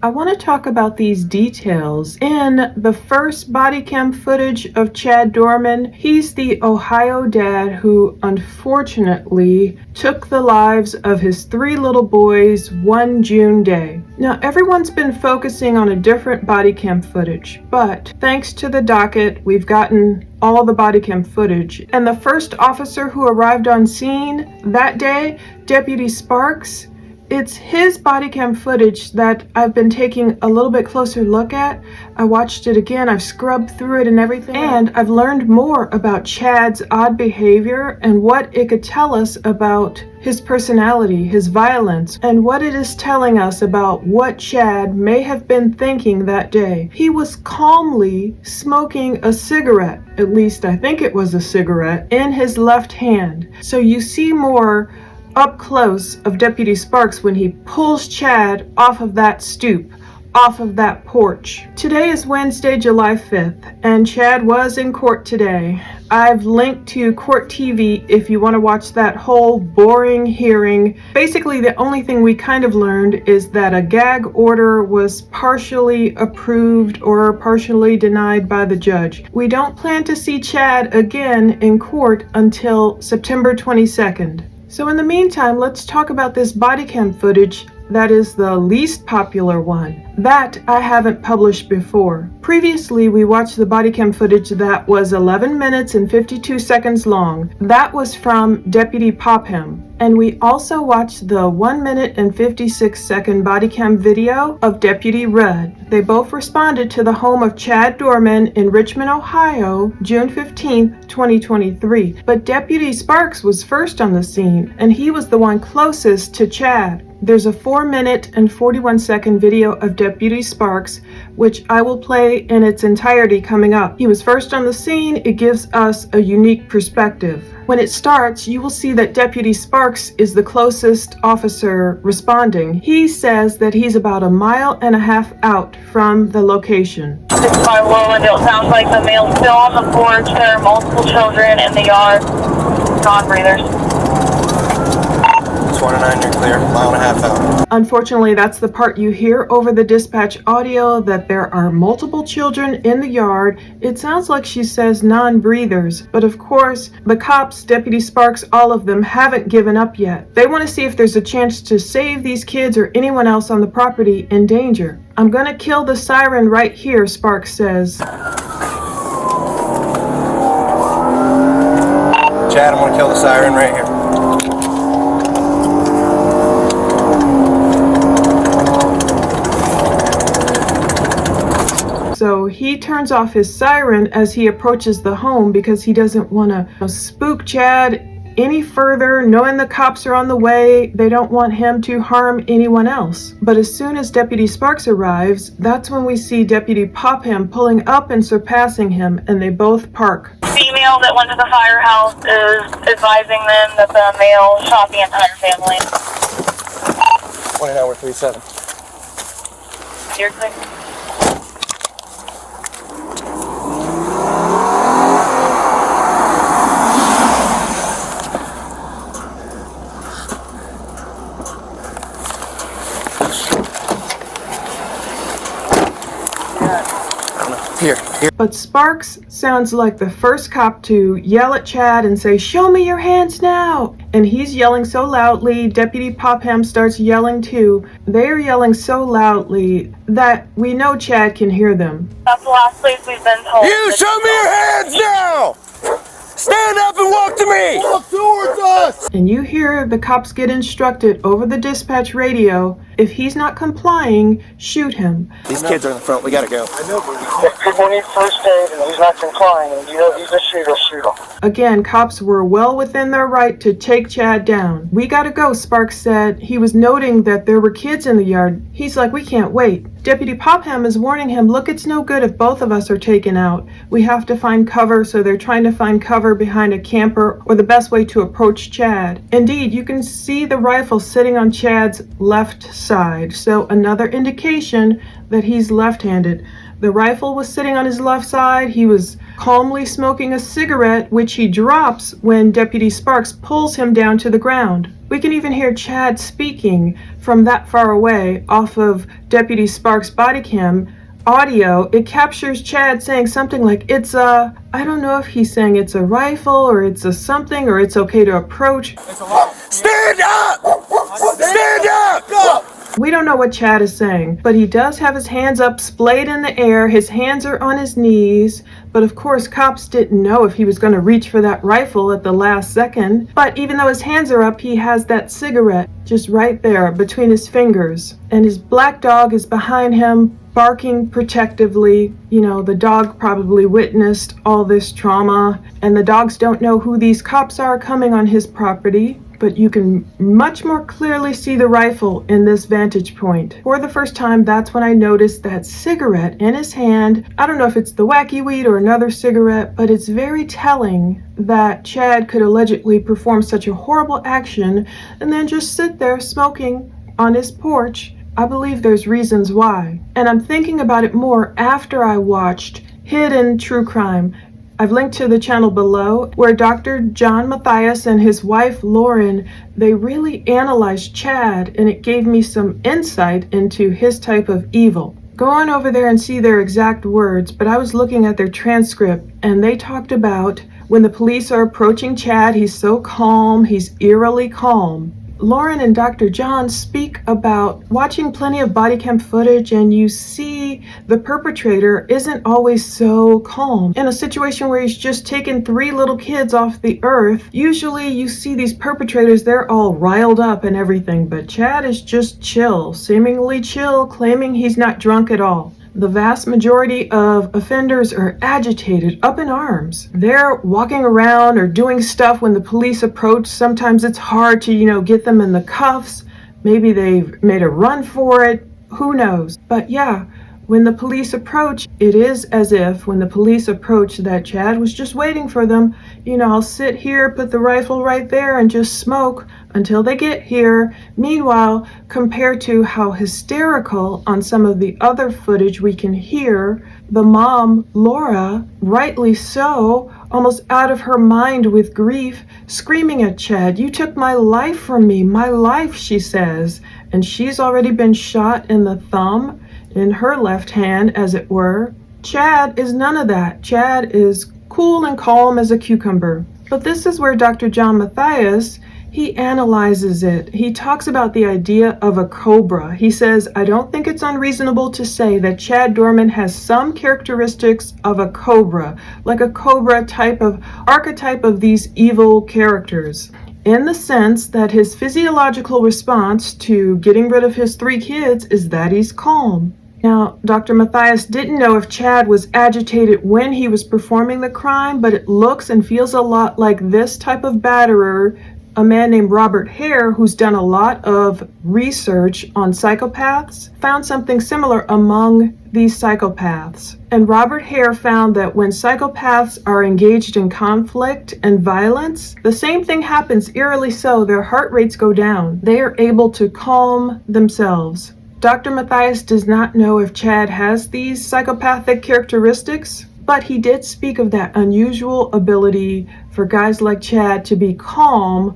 I want to talk about these details. In the first body cam footage of Chad Doerman, he's the Ohio dad who unfortunately took the lives of his 3 little boys one June day. Now, everyone's been focusing on a different body cam footage, but thanks to the docket, we've gotten all the body cam footage. And the first officer who arrived on scene that day, Deputy Sparks, it's his body cam footage that I've been taking a little bit closer look at. I watched it again, I've scrubbed through it and everything, and I've learned more about Chad's odd behavior and what it could tell us about his personality, his violence, and what it is telling us about what Chad may have been thinking that day. He was calmly smoking a cigarette, at least I think it was a cigarette, in his left hand. So you see more up close of Deputy Sparks when he pulls Chad off of that stoop, off of that porch. Today is Wednesday, July 5th, and Chad was in court today. I've linked to Court TV if you want to watch that whole boring hearing. Basically, the only thing we kind of learned is that a gag order was partially approved or partially denied by the judge. We don't plan to see Chad again in court until September 22nd. So in the meantime, let's talk about this body cam footage that is the least popular one. That I haven't published before. Previously, we watched the body cam footage that was 11 minutes and 52 seconds long. That was from Deputy Popham. And we also watched the 1 minute and 56 second body cam video of Deputy Rudd. They both responded to the home of Chad Dorman in Richmond, Ohio, June 15, 2023. But Deputy Sparks was first on the scene, and he was the one closest to Chad. There's a 4 minute and 41 second video of Deputy Sparks, which I will play in its entirety coming up. He was first on the scene. It gives us a unique perspective. When it starts, you will see that Deputy Sparks is the closest officer responding. He says that he's about 1.5 miles out from the location. 65 Lowland, it sounds like the male's still on the porch. There are multiple children in the yard, non-breathers. 29, you're clear. 1.5 miles out. Unfortunately, that's the part you hear over the dispatch audio, that there are multiple children in the yard. It sounds like she says non-breathers, but of course, the cops, Deputy Sparks, all of them haven't given up yet. They want to see if there's a chance to save these kids or anyone else on the property in danger. I'm gonna kill the siren right here, Sparks says. Chad, I'm gonna kill the siren right here. So he turns off his siren as he approaches the home because he doesn't want to spook Chad any further, knowing the cops are on the way. They don't want him to harm anyone else. But as soon as Deputy Sparks arrives, that's when we see Deputy Popham pulling up and surpassing him, and they both park. Female that went to the firehouse is advising them that the male shot the entire family. 29, we're 37. You're clear. Here. But Sparks sounds like the first cop to yell at Chad and say, "Show me your hands now!" And he's yelling so loudly, Deputy Popham starts yelling too. They're yelling so loudly that we know Chad can hear them. That's the last place we've been told. You show me your hands now! Stand up and walk to me! Walk towards us! And you hear the cops get instructed over the dispatch radio, if he's not complying, shoot him. These kids are in the front, we gotta go. I know, but we need first aid and he's not complying, and you know he's a shooter, shoot him. Again, cops were well within their right to take Chad down. "We gotta go," Sparks said. He was noting that there were kids in the yard. He's like, "We can't wait." Deputy Popham is warning him, "Look, it's no good if both of us are taken out. We have to find cover," so they're trying to find cover behind a camper or the best way to approach Chad. Indeed, you can see the rifle sitting on Chad's left side, so another indication that he's left-handed. The rifle was sitting on his left side. He was calmly smoking a cigarette, which he drops when Deputy Sparks pulls him down to the ground. We can even hear Chad speaking from that far away off of Deputy Sparks' body cam audio. It captures Chad saying something like, I don't know if he's saying it's a rifle or it's a something or it's okay to approach. Stand up! Stand up! We don't know what Chad is saying, but he does have his hands up, splayed in the air. His hands are on his knees, but of course cops didn't know if he was going to reach for that rifle at the last second. But even though his hands are up, he has that cigarette just right there between his fingers, and his black dog is behind him, barking protectively. You know, the dog probably witnessed all this trauma, and the dogs don't know who these cops are coming on his property. But you can much more clearly see the rifle in this vantage point. For the first time, that's when I noticed that cigarette in his hand. I don't know if it's the wacky weed or another cigarette, but it's very telling that Chad could allegedly perform such a horrible action and then just sit there smoking on his porch. I believe there's reasons why. And I'm thinking about it more after I watched Hidden True Crime. I've linked to the channel below where Dr. John Matthias and his wife Lauren, they really analyzed Chad, and it gave me some insight into his type of evil. Go on over there and see their exact words, but I was looking at their transcript and they talked about when the police are approaching Chad, he's so calm, he's eerily calm. Lauren and Dr. John speak about watching plenty of body cam footage, and you see the perpetrator isn't always so calm. In a situation where he's just taken 3 little kids off the earth, usually you see these perpetrators, they're all riled up and everything, but Chad is just chill, seemingly chill, claiming he's not drunk at all. The vast majority of offenders are agitated, up in arms. They're walking around or doing stuff when the police approach. Sometimes it's hard to, get them in the cuffs. Maybe they've made a run for it. Who knows? But yeah, when the police approach, it is as if when the police approach that Chad was just waiting for them. I'll sit here, put the rifle right there and just smoke until they get here. Meanwhile, compared to how hysterical on some of the other footage we can hear, the mom, Laura, rightly so, almost out of her mind with grief, screaming at Chad, "You took my life from me, my life," she says. And she's already been shot in the thumb, in her left hand, as it were. Chad is none of that. Chad is cool and calm as a cucumber. But this is where Dr. John Matthias, he analyzes it. He talks about the idea of a cobra. He says, I don't think it's unreasonable to say that Chad Doerman has some characteristics of a cobra, like a cobra type of archetype of these evil characters, in the sense that his physiological response to getting rid of his 3 kids is that he's calm. Now, Dr. Matthias didn't know if Chad was agitated when he was performing the crime, but it looks and feels a lot like this type of batterer, a man named Robert Hare, who's done a lot of research on psychopaths, found something similar among these psychopaths. And Robert Hare found that when psychopaths are engaged in conflict and violence, the same thing happens, eerily so. Their heart rates go down. They are able to calm themselves. Dr. Matthias does not know if Chad has these psychopathic characteristics, but he did speak of that unusual ability for guys like Chad to be calm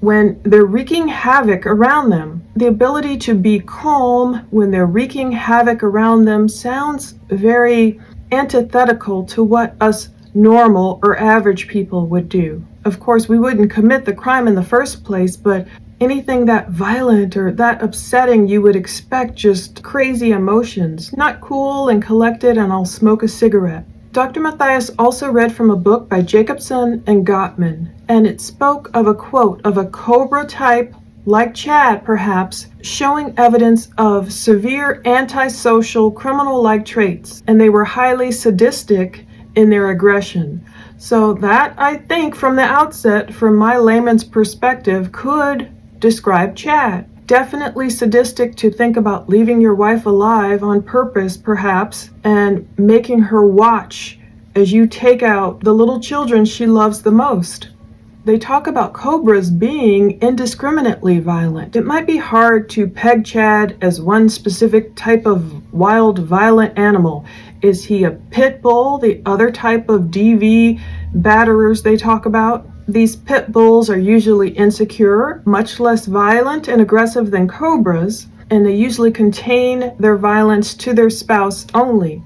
when they're wreaking havoc around them. The ability to be calm when they're wreaking havoc around them sounds very antithetical to what us normal or average people would do. Of course, we wouldn't commit the crime in the first place, but anything that violent or that upsetting, you would expect just crazy emotions. Not cool and collected and I'll smoke a cigarette. Dr. Matthias also read from a book by Jacobson and Gottman, and it spoke of a quote of a cobra type, like Chad perhaps, showing evidence of severe antisocial criminal-like traits, and they were highly sadistic in their aggression. So that, I think, from the outset, from my layman's perspective, could describe Chad. Definitely sadistic to think about leaving your wife alive on purpose, perhaps, and making her watch as you take out the little children she loves the most. they talk about cobras being indiscriminately violent. It might be hard to peg Chad as one specific type of wild, violent animal. Is he a pit bull, the other type of DV batterers they talk about? These pit bulls are usually insecure, much less violent and aggressive than cobras, and they usually contain their violence to their spouse only.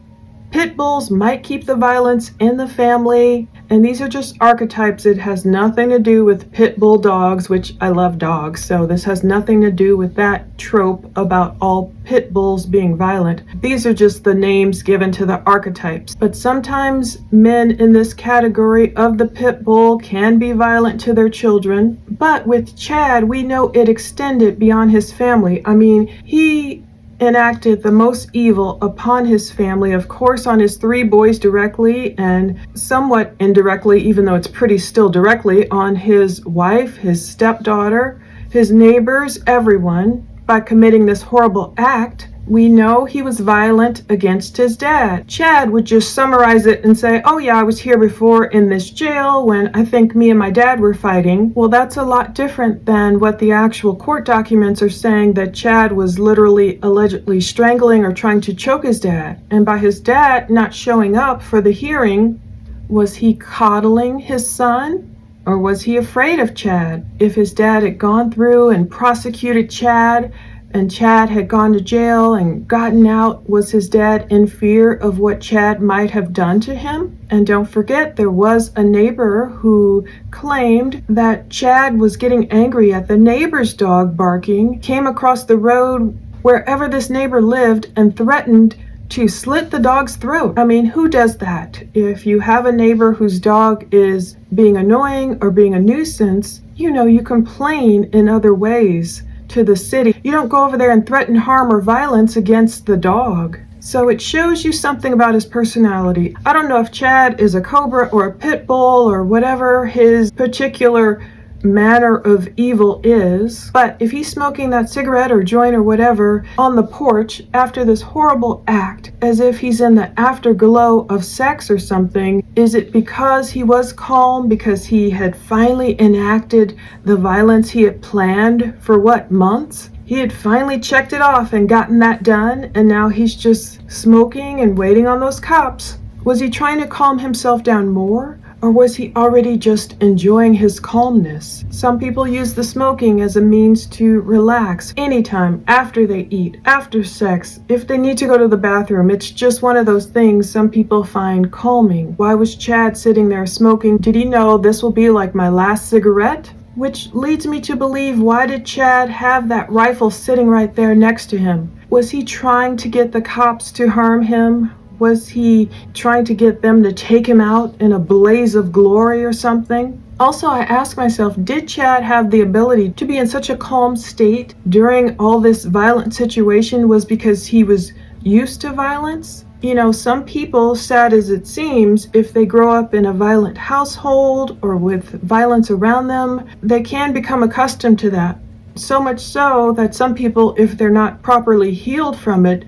Pit bulls might keep the violence in the family, and these are just archetypes. It has nothing to do with pit bull dogs, which I love dogs, so this has nothing to do with that trope about all pit bulls being violent. These are just the names given to the archetypes. But sometimes men in this category of the pit bull can be violent to their children. But with Chad, we know it extended beyond his family. I mean, he enacted the most evil upon his family, of course on his 3 boys directly, and somewhat indirectly, even though it's pretty still directly, on his wife, his stepdaughter, his neighbors, everyone, by committing this horrible act. We know he was violent against his dad. Chad would just summarize it and say, oh yeah, I was here before in this jail when I think me and my dad were fighting. Well, that's a lot different than what the actual court documents are saying, that Chad was literally allegedly strangling or trying to choke his dad. And by his dad not showing up for the hearing, was he coddling his son? Or was he afraid of Chad? If his dad had gone through and prosecuted Chad, and Chad had gone to jail and gotten out, was his dad in fear of what Chad might have done to him? And don't forget, there was a neighbor who claimed that Chad was getting angry at the neighbor's dog barking, came across the road wherever this neighbor lived and threatened to slit the dog's throat. I mean, who does that? If you have a neighbor whose dog is being annoying or being a nuisance, you complain in other ways to the city. You don't go over there and threaten harm or violence against the dog. So it shows you something about his personality. I don't know if Chad is a cobra or a pit bull or whatever his particular manner of evil is, but if he's smoking that cigarette or joint or whatever on the porch after this horrible act, as if he's in the afterglow of sex or something, is it because he was calm, because he had finally enacted the violence he had planned for months? He had finally checked it off and gotten that done, and now he's just smoking and waiting on those cops. Was he trying to calm himself down more? Or was he already just enjoying his calmness? Some people use the smoking as a means to relax anytime, after they eat, after sex, if they need to go to the bathroom. It's just one of those things some people find calming. Why was Chad sitting there smoking? Did he know this will be like my last cigarette? Which leads me to believe, why did Chad have that rifle sitting right there next to him? Was he trying to get the cops to harm him? Was he trying to get them to take him out in a blaze of glory or something? Also, I ask myself, did Chad have the ability to be in such a calm state during all this violent situation was because he was used to violence? Some people, sad as it seems, if they grow up in a violent household or with violence around them, they can become accustomed to that. So much so that some people, if they're not properly healed from it,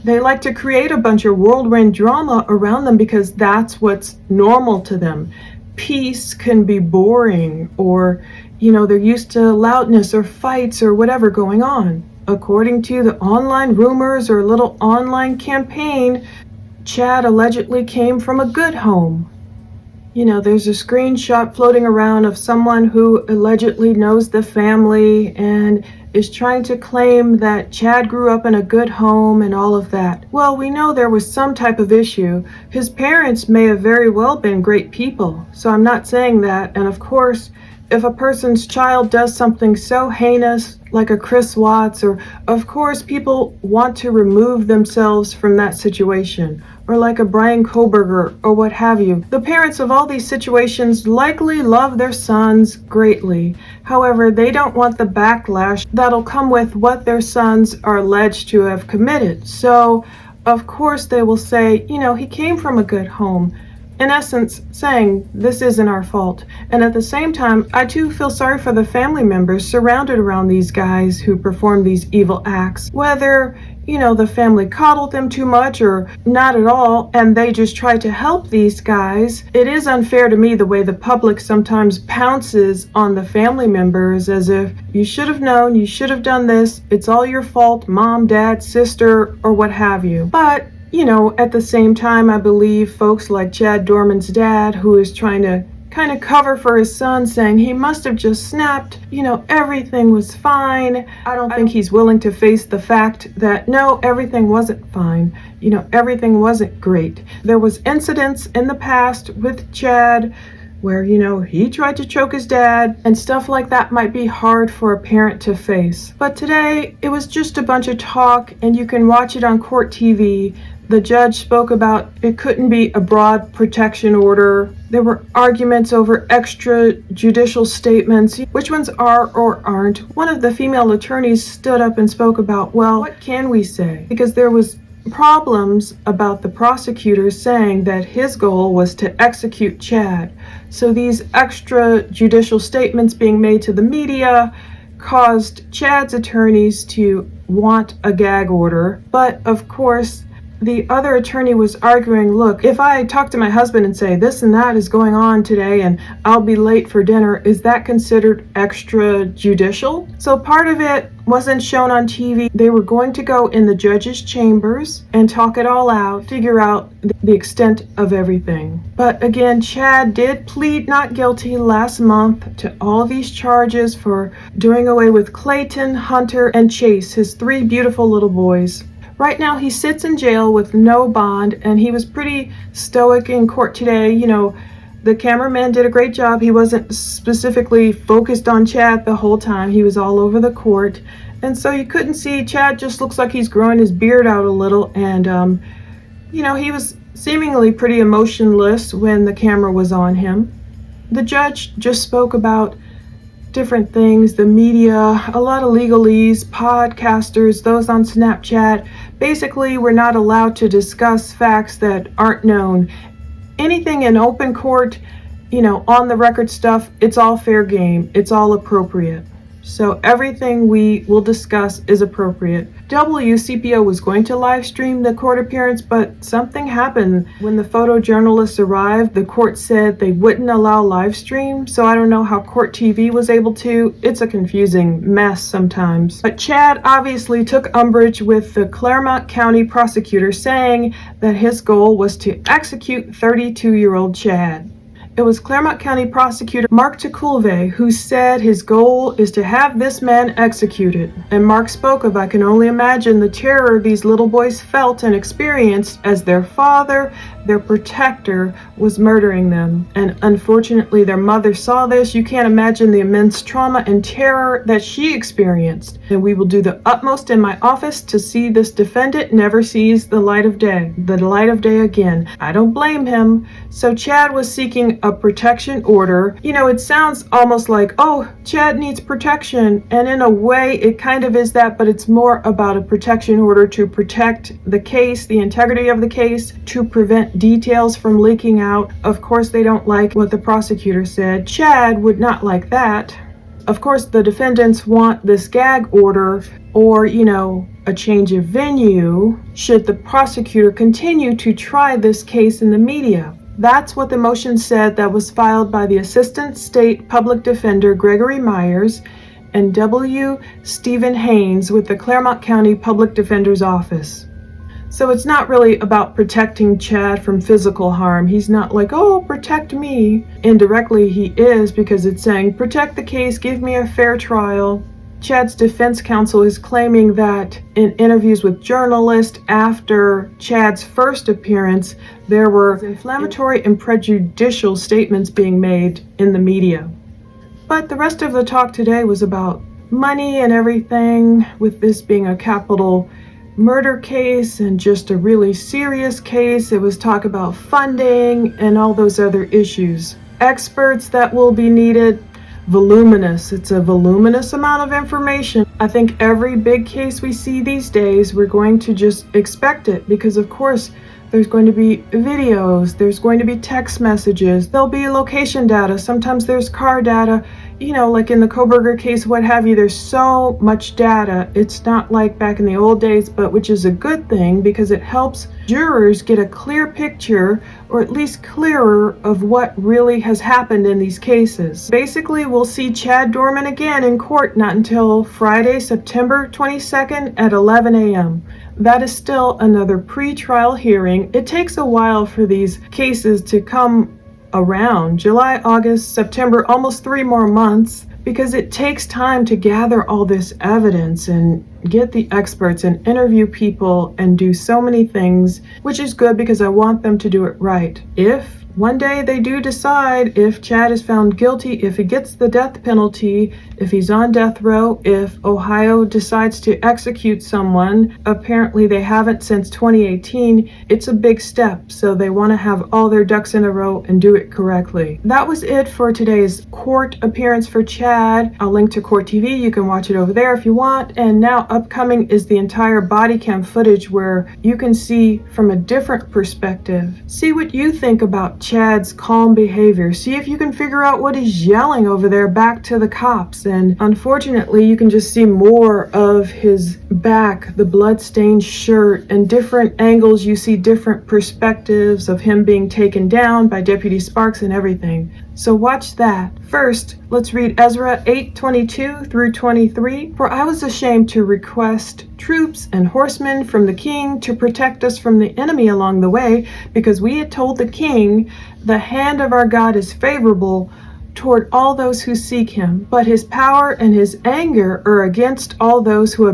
they like to create a bunch of whirlwind drama around them because that's what's normal to them. Peace can be boring, or, they're used to loudness or fights or whatever going on. According to the online rumors or little online campaign, Chad allegedly came from a good home. There's a screenshot floating around of someone who allegedly knows the family and is trying to claim that Chad grew up in a good home and all of that. Well, we know there was some type of issue. His parents may have very well been great people, so I'm not saying that. And of course, if a person's child does something so heinous, like a Chris Watts, or of course people want to remove themselves from that situation, or like a Brian Koberger, or what have you. The parents of all these situations likely love their sons greatly. However, they don't want the backlash that'll come with what their sons are alleged to have committed. So, of course, they will say, he came from a good home. in essence saying this isn't our fault. And at the same time, I too feel sorry for the family members surrounded around these guys who perform these evil acts. Whether, the family coddled them too much or not at all, and they just try to help these guys. It is unfair to me the way the public sometimes pounces on the family members as if you should have known, you should have done this, it's all your fault, mom, dad, sister, or what have you. But at the same time, I believe folks like Chad Dorman's dad, who is trying to kind of cover for his son, saying he must have just snapped, everything was fine. I don't think he's willing to face the fact that no, everything wasn't fine. Everything wasn't great. There was incidents in the past with Chad where, he tried to choke his dad, and stuff like that might be hard for a parent to face. But today, it was just a bunch of talk, and you can watch it on court TV. The judge spoke about it couldn't be a broad protection order. There were arguments over extrajudicial statements, which ones are or aren't. One of the female attorneys stood up and spoke about, well, what can we say? Because there was problems about the prosecutor saying that his goal was to execute Chad. So these extrajudicial statements being made to the media caused Chad's attorneys to want a gag order. But of course, the other attorney was arguing, look, if I talk to my husband and say this and that is going on today and I'll be late for dinner, is that considered extrajudicial? So part of it wasn't shown on TV. They were going to go in the judge's chambers and talk it all out, figure out the extent of everything. But again, Chad did plead not guilty last month to all these charges for doing away with Clayton, Hunter, and Chase, his 3 beautiful little boys. Right now, he sits in jail with no bond, and he was pretty stoic in court today. The cameraman did a great job. He wasn't specifically focused on Chad the whole time. He was all over the court. And so you couldn't see. Chad just looks like he's growing his beard out a little. And, he was seemingly pretty emotionless when the camera was on him. The judge just spoke about different things, the media, a lot of legalese, podcasters, those on Snapchat. Basically, we're not allowed to discuss facts that aren't known. Anything in open court, on the record stuff, it's all fair game. It's all appropriate. So everything we will discuss is appropriate. WCPO was going to live stream the court appearance, but something happened. When the photojournalists arrived, the court said they wouldn't allow live stream, so I don't know how court TV was able to. It's a confusing mess sometimes. But Chad obviously took umbrage with the Claremont County prosecutor saying that his goal was to execute 32-year-old Chad. It was Claremont County Prosecutor Mark Taculve who said his goal is to have this man executed. And Mark spoke of, I can only imagine the terror these little boys felt and experienced as their father, their protector, was murdering them. And unfortunately, their mother saw this. You can't imagine the immense trauma and terror that she experienced. And we will do the utmost in my office to see this defendant never sees the light of day again. I don't blame him. So Chad was seeking a protection order. It sounds almost like, oh, Chad needs protection. And in a way, it kind of is that, but it's more about a protection order to protect the case, the integrity of the case, to prevent details from leaking out. Of course, they don't like what the prosecutor said. Chad would not like that. Of course, the defendants want this gag order or, a change of venue should the prosecutor continue to try this case in the media. That's what the motion said that was filed by the Assistant State Public Defender Gregory Myers and W. Stephen Haynes with the Claremont County Public Defender's Office. So it's not really about protecting Chad from physical harm. He's not like, oh, protect me. Indirectly, he is, because it's saying, protect the case, give me a fair trial. Chad's defense counsel is claiming that in interviews with journalists after Chad's first appearance, there were inflammatory and prejudicial statements being made in the media. But the rest of the talk today was about money and everything, with this being a capital murder case and just a really serious case. It was talk about funding and all those other issues. Experts that will be needed. Voluminous. It's a voluminous amount of information. I think every big case we see these days, we're going to just expect it because, of course, There's going to be videos, there's going to be text messages, there'll be location data, sometimes there's car data, you know, like in the Koberger case, what have you. There's so much data. It's not like back in the old days, but which is a good thing because it helps jurors get a clear picture, or at least clearer, of what really has happened in these cases. Basically, we'll see Chad Doerman again in court not until Friday, September 22nd at 11 a.m. That is still another pre-trial hearing. It takes a while for these cases to come around. July, August, September, almost 3 more months, because it takes time to gather all this evidence and get the experts and interview people and do so many things, which is good because I want them to do it right. If one day they do decide if Chad is found guilty, if he gets the death penalty, if he's on death row, if Ohio decides to execute someone, apparently they haven't since 2018, it's a big step, so they want to have all their ducks in a row and do it correctly. That was it for today's court appearance for Chad. I'll link to Court TV, you can watch it over there if you want, and now upcoming is the entire body cam footage where you can see from a different perspective. See what you think about Chad's calm behavior. See if you can figure out what he's yelling over there back to the cops. And unfortunately, you can just see more of his back, the blood-stained shirt, and different angles. You see different perspectives of him being taken down by Deputy Sparks and everything. So watch that. First, let's read Ezra 8:22 through 23. For I was ashamed to request troops and horsemen from the king to protect us from the enemy along the way, because we had told the king, the hand of our God is favorable toward all those who seek him, but his power and his anger are against all those who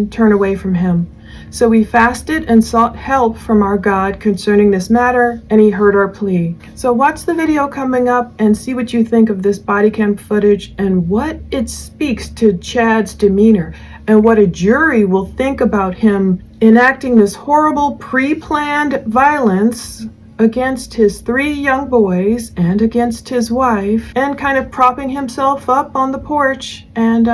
turn away from him. So we fasted and sought help from our God concerning this matter, and he heard our plea. So watch the video coming up and see what you think of this body cam footage and what it speaks to Chad's demeanor and what a jury will think about him enacting this horrible pre-planned violence against his 3 young boys and against his wife, and kind of propping himself up on the porch and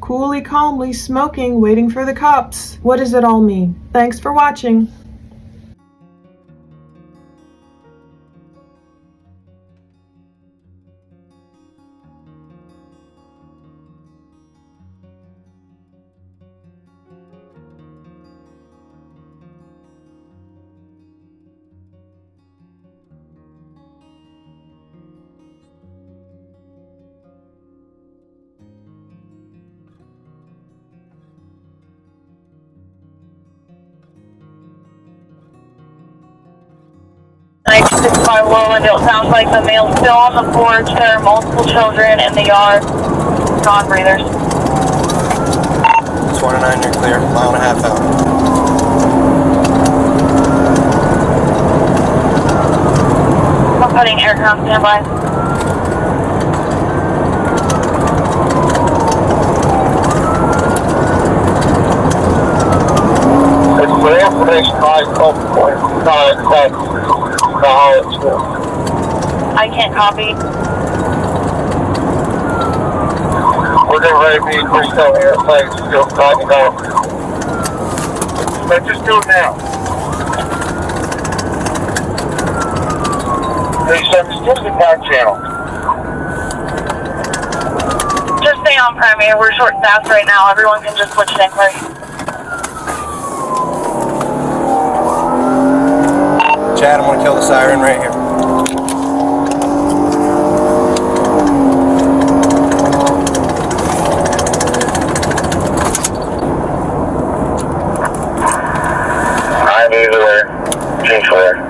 coolly, calmly smoking, waiting for the cops. What does it all mean? Thanks for watching. By Lowland, it sounds like the male's still on the porch. There are multiple children in the yard. Non-breathers. 29, you're clear. Mile and a half out. I'm putting aircraft standby. It's for information, I can't copy. we're getting ready to be still here. Thanks. Still talking out. Let's just do it now. Hey, son, just give the back channel. Just stay on primary. We're short staffed right now. Everyone can just switch to inquiry. Chad, I'm gonna kill the siren right here. I'm either Chief there.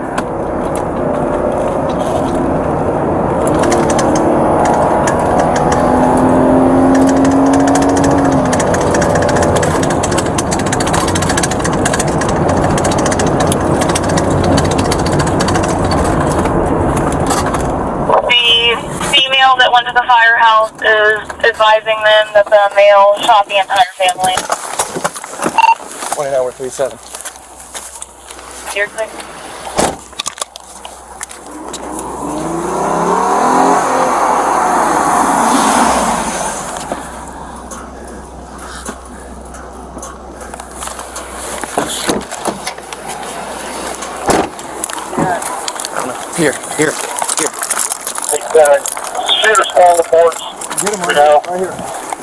That went to the firehouse is advising them that the male shot the entire family. 29-37. You're clear. Here. Shooter's on the porch. Get him right here.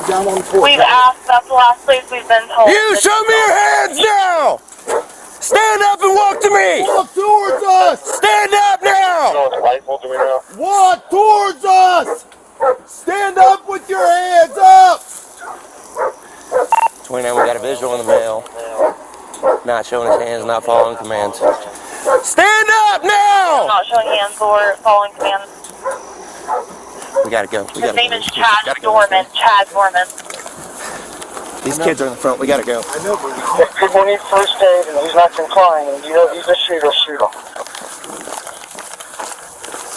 Down on the porch. We've asked, that's the last place we've been told. You show me your hands now! Stand up and walk to me! Walk towards us! Stand up now! Rifle, do we know? Walk towards us! Stand up with your hands up! 29, we got a visual on the male. Not showing his hands, not following commands. Stand up now! Not showing hands or following commands. We gotta go. His name is Chad Dorman. Chad Dorman. These kids are in the front. We gotta go. I know, but we can't. If people need first aid and he's not complying and you know he's a shooter, shoot him.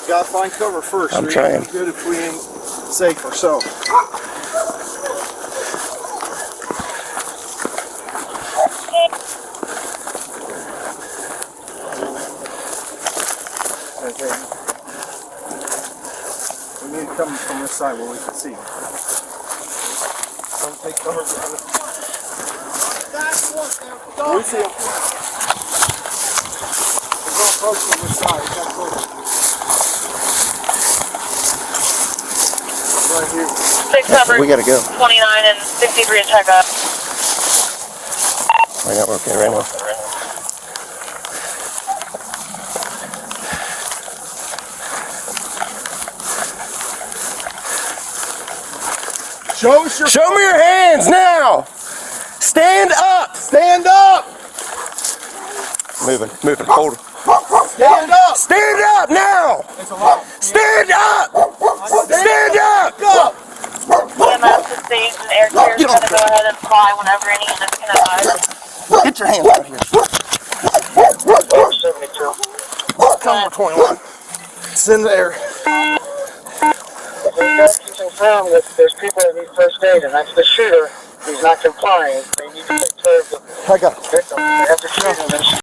Gotta find cover first. I'm We trying. ain't good if we ain't safe ourselves. We need to come from this side where we can see. Come take cover. We see him. We're going to approach from this side. We got close. Right here. Six covered. We gotta go. 29 and 63 to check up. Right now, we're okay right now. Show us your. Show me your hands now! Stand up! Stand up! Moving. Hold it. Stand up! Stand up now! It's a lot. Stand up! Stand up! Up! EMS is staged and air carrier is going to go ahead and fly whenever any units can arrive. Get your hands out here. 72. Come 21. It's in the air. If you confirm that there's people that need first aid and that's the shooter, he's not complying, they need to take care of the I got it. victim. They have to shoot him and